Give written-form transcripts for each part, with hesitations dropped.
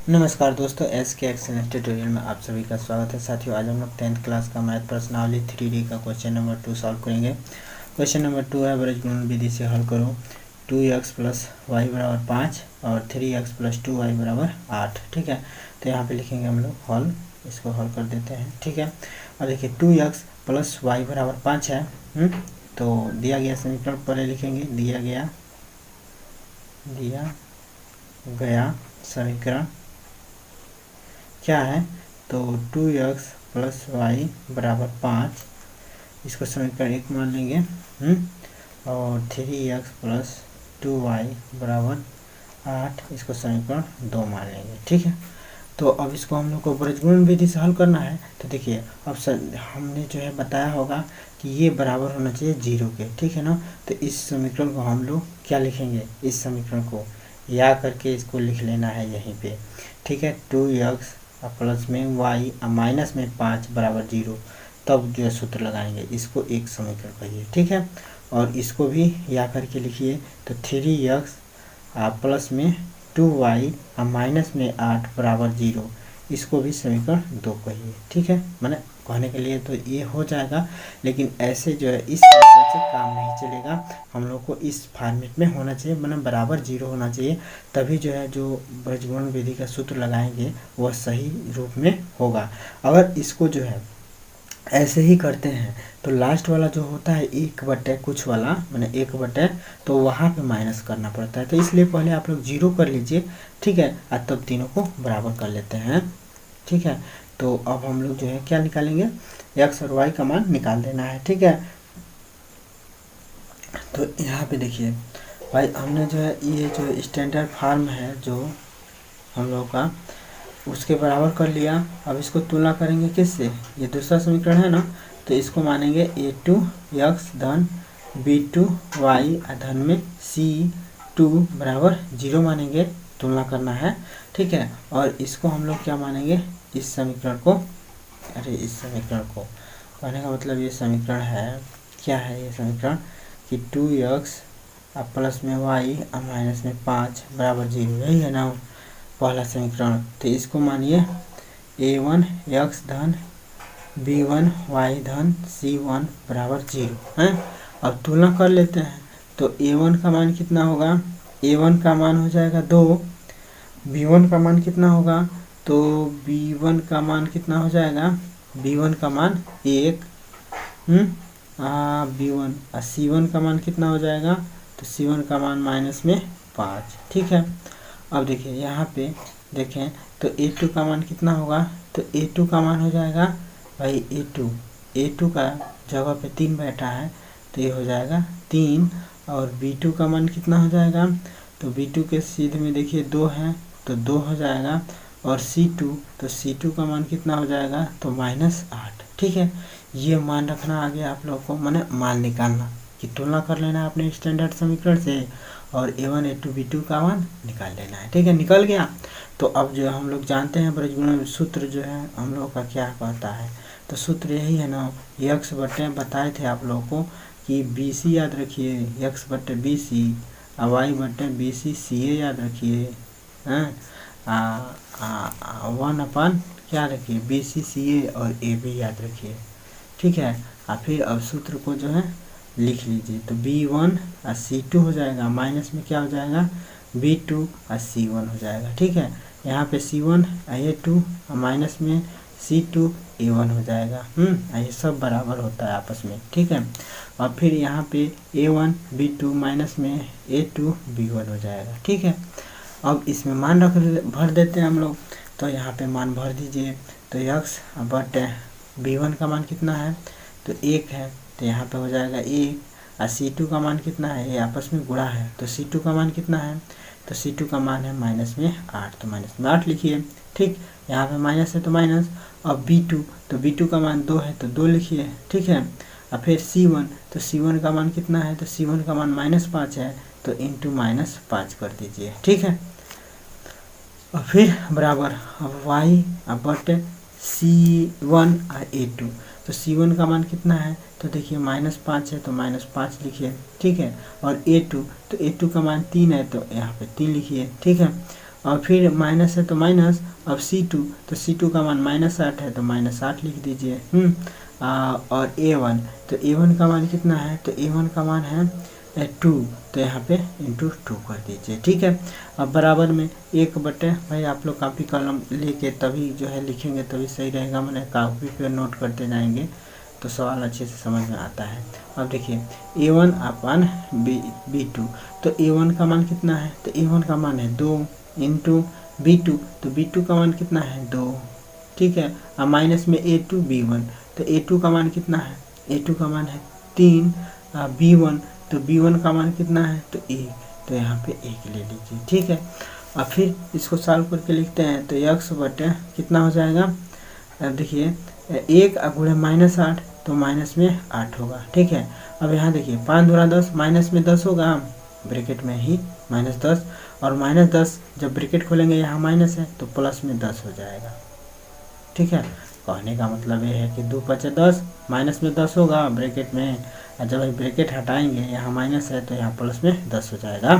नमस्कार दोस्तों, एस के एक्सेलेंस ट्यूटोरियल में आप सभी का स्वागत है। साथियों, आज हम लोग 10th क्लास का मैथ प्रश्नावली 3D का क्वेश्चन नंबर 2 सॉल्व करेंगे। क्वेश्चन नंबर 2 है, बीजगणित विधि से हल करो 2x + y = 5 और 3x + 2y = 8। ठीक है, तो यहाँ पे लिखेंगे हम लोग हल, इसको हल कर देते हैं। ठीक है, और देखिए 2x + y = 5 है। तो दिया गया समीकरण पहले लिखेंगे। दिया गया समीकरण क्या है, तो 2x + y = 5, इसको समीकरण 1 मान लेंगे। और 3x + 2y = 8, इसको समीकरण 2 मान लेंगे। ठीक है, तो अब इसको हम लोग को बीजगणित विधि से हल करना है। तो देखिए, अब हमने जो है बताया होगा कि ये बराबर होना चाहिए 0 के। ठीक है ना, तो इस समीकरण को हम लोग क्या लिखेंगे, इस समीकरण को या करके इसको लिख लेना है यहीं पे। ठीक है, 2x प्लस में y माइनस में 5 = 0, तब जो है सूत्र लगाएंगे, इसको एक समीकरण कहिए। ठीक है, और इसको भी या करके लिखिए, तो 3x प्लस में 2y माइनस में 8 = 0, इसको भी समीकरण 2 कहिए। ठीक है, मैंने कहने के लिए तो ये हो जाएगा, लेकिन ऐसे जो है इस तरह से काम नहीं चलेगा। हम लोग को इस फॉर्मेट में होना चाहिए, मतलब बराबर 0 होना चाहिए, तभी जो है जो बीजगणित विधि का सूत्र लगाएंगे वह सही रूप में होगा। अगर इसको जो है ऐसे ही करते हैं तो लास्ट वाला जो होता है 1 कुछ वाला, मैंने 1 तो वहाँ पे माइनस करना पड़ता है। तो इसलिए पहले आप लोग 0 कर लीजिए। ठीक है, और तब तीनों को बराबर कर लेते हैं। ठीक है, तो अब हम लोग जो है क्या निकालेंगे, x और y का मान निकाल देना है। ठीक है, तो यहाँ पे देखिए भाई, हमने जो है ये जो स्टैंडर्ड फॉर्म है जो हम लोग का, उसके बराबर कर लिया। अब इसको तुलना करेंगे किससे, ये दूसरा समीकरण है ना, तो इसको मानेंगे a2x धन b2y धन में c2 = 0 मानेंगे, तुलना करना है। ठीक है, और इसको हम लोग क्या मानेंगे, इस समीकरण को, इस समीकरण को कहने का मतलब ये समीकरण है, क्या है ये समीकरण, कि 2x प्लस में y माइनस में 5 = 0, यही है ना पहला समीकरण। तो इसको मानिए a1x धन b1y धन c1 = 0 है। अब तुलना कर लेते हैं, तो a1 का मान कितना होगा, a1 का मान हो जाएगा 2, b1 का मान कितना होगा, तो b1 का मान कितना हो जाएगा, b1 का मान 1, b1 और c1 का मान कितना हो जाएगा, तो c1 का मान माइनस में 5। ठीक है, अब देखिए यहाँ पे देखें तो a2 का मान कितना होगा, तो a2 का मान हो जाएगा भाई a2 का जगह पे 3 बैठा है, तो ये हो जाएगा 3। और b2 का मान कितना हो जाएगा, तो b2 के सीधे में देखिए 2 है, तो 2 हो जाएगा। और c2, तो c2 का मान कितना हो जाएगा, तो -8। ठीक है, ये मान रखना आगे आप लोग को, माने मान निकालना कि तुलना कर लेना है अपने स्टैंडर्ड समीकरण से, और a1 a2 b2 का मान निकाल लेना है। ठीक है, निकल गया। तो अब जो हम लोग जानते हैं बीजगणित सूत्र जो है हम लोग का क्या कहता है, तो सूत्र यही है ना, x बटे, बताए थे आप लोगों को कि bc याद रखिए, x बटे bc, y बटे bc ca याद रखिए, 1/, क्या रखिए, bc ca और ab याद रखिए। ठीक है, और फिर अब सूत्र को जो है लिख लीजिए, तो b1 और c2 हो जाएगा, माइनस में क्या हो जाएगा, b2 और c1 हो जाएगा। ठीक है, यहाँ पे c1 a2 और माइनस में c2 a1 हो जाएगा। ये सब बराबर होता है आपस में। ठीक है, और फिर यहाँ पे a1 b2 माइनस में a2 b1 हो जाएगा। ठीक है, अब इसमें मान भर देते हैं हम लोग, तो यहाँ पे मान भर दीजिए। तो x बटे b1 का मान कितना है, तो 1 है, तो यहाँ पे हो जाएगा 1। और c2 का मान कितना है, ये आपस में गुणा है, तो c2 का मान कितना है, तो c2 का मान है -8, तो -8 लिखिए। ठीक, यहाँ पे माइनस है तो माइनस। अब b2, तो b2 का मान 2 है, तो 2 लिखिए। ठीक है, और फिर c1, तो c1 का मान कितना है, तो c1 का मान -5 है, तो इंटू -5 कर दीजिए। ठीक है, और फिर बराबर अब y बटे c1 और a2, तो c1 का मान कितना है, तो देखिए -5 है, तो -5 लिखिए। ठीक है, और a2, तो a2 का मान 3 है, तो यहाँ पे 3 लिखिए। ठीक है, और फिर माइनस है तो माइनस, अब C2, तो C2 का मान -8 है तो -8 लिख दीजिए। और A1, तो A1 का मान कितना है, तो A1 का मान है 2, तो यहाँ पे इंटू 2 कर दीजिए। ठीक है, अब बराबर में 1/, भाई आप लोग कापी कलम लेके तभी जो है लिखेंगे तभी सही रहेगा, मैंने कापी पे नोट करते जाएंगे तो सवाल अच्छे से समझ में आता है। अब देखिए A1 अपन B2, तो A1 का मान कितना है, तो A1 का मान है 2 इंटू B2, तो B2 का मान कितना है 2। ठीक है, अब माइनस में A2 B1, तो A2 का मान कितना है, A2 का मान है 3, B1, तो B1 का मान कितना है, तो 1, तो यहाँ पे 1 ले लीजिए। ठीक है, अब फिर इसको सॉल्व करके लिखते हैं तो x बटे कितना हो जाएगा, अब देखिए 1 गुणे -8, तो माइनस में 8 होगा। ठीक है, अब यहाँ देखिए 5 दूना 10, माइनस में 10 होगा, ब्रैकेट में ही -10, और -10 जब ब्रैकेट खोलेंगे यहाँ माइनस है तो प्लस में 10 हो जाएगा। ठीक है, कहने का मतलब ये है कि 2 × 10, माइनस में 10 होगा ब्रैकेट में, और जब ब्रैकेट हटाएंगे यहाँ माइनस है तो यहाँ प्लस में 10 हो जाएगा।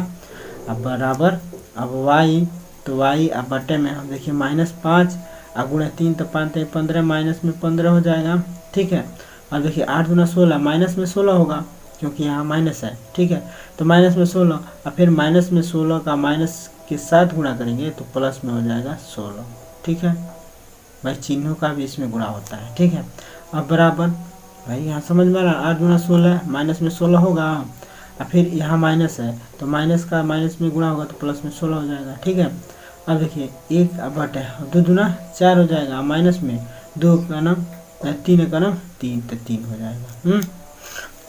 अब बराबर, अब y, तो y अब बटे में हम देखिए -5 गुणे 3, तो 5 3 15, माइनस में 15 हो जाएगा। ठीक है, अब देखिए 8 दूना 16, माइनस में 16 होगा क्योंकि यहाँ माइनस है। ठीक है, तो माइनस में 16, और फिर माइनस में 16 का माइनस के साथ गुणा करेंगे तो प्लस में हो जाएगा 16। ठीक है, भाई चिन्हों का भी इसमें गुणा होता है। ठीक है, अब बराबर, भाई यहाँ समझ में आ रहा, 8 दूना 16, माइनस में 16 होगा, और फिर यहाँ माइनस है तो माइनस का माइनस में गुणा होगा तो प्लस में 16 हो जाएगा। ठीक है, अब देखिए 1 बटे 2 दूना 4 हो जाएगा, माइनस में 2 का नाम 3 का नाम 3, तो 3 हो जाएगा।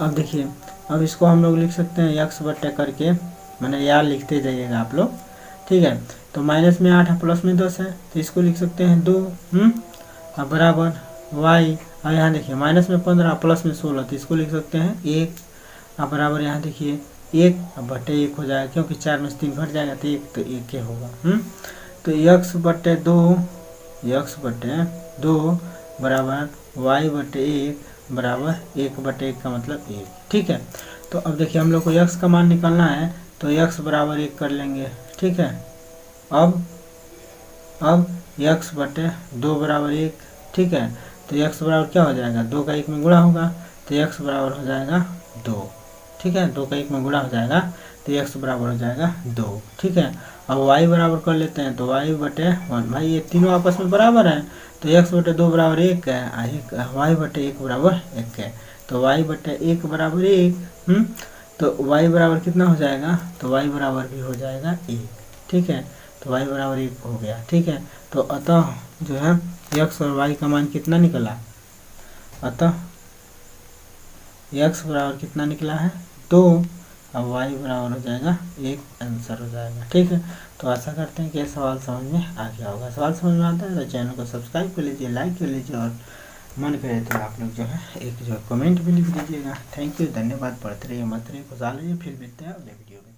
अब देखिए, अब इसको हम लोग लिख सकते हैं x बटे करके, मैंने यार लिखते जाइएगा आप लोग। ठीक है, तो माइनस में 8 है प्लस में 10 है तो इसको लिख सकते हैं 2। अब बराबर y, अब यहाँ देखिए माइनस में 15 प्लस में 16 तो इसको लिख सकते हैं 1। अब बराबर यहाँ देखिए 1 अब बटे 1 हो जाएगा क्योंकि 4 में से 3 घट जाएगा तो 1, तो 1 ही होगा। तो x बटे 2 बराबर y बटे 1 बराबर 1/1 का मतलब 1। ठीक है, तो अब देखिए हम लोग को x का मान निकालना है तो x बराबर 1 कर लेंगे। ठीक है, अब x बटे 2 बराबर 1। ठीक है, तो x बराबर क्या हो जाएगा, 2 का 1 में गुणा होगा तो x बराबर हो जाएगा 2। ठीक है, 2 का 1 में गुणा हो जाएगा तो x बराबर हो जाएगा 2। ठीक है, अब y बराबर कर लेते हैं तो y बटे 1, भाई ये तीनों आपस में बराबर है तो x बटे 2 बराबर 1 है, y बटे 1 बराबर 1 है, तो y बटे 1 बराबर 1। तो y बराबर कितना हो जाएगा, तो y बराबर भी हो जाएगा 1। ठीक है, तो y बराबर 1 हो गया। ठीक है, तो अतः जो है x और y का मान कितना निकला, अतः x बराबर कितना निकला है 2, अब y बराबर हो जाएगा 1, आंसर हो जाएगा। ठीक है, तो आशा करते हैं कि सवाल समझ में आ गया होगा। सवाल समझ में आता है तो चैनल को सब्सक्राइब कर लीजिए, लाइक कर लीजिए, और मन करे तो आप लोग जो है एक जो कमेंट भी लिख दीजिएगा। थैंक यू, धन्यवाद। पढ़ते रहिए, मत रहिए, खुशहाल रहिए। फिर मिलते हैं अगले वीडियो में।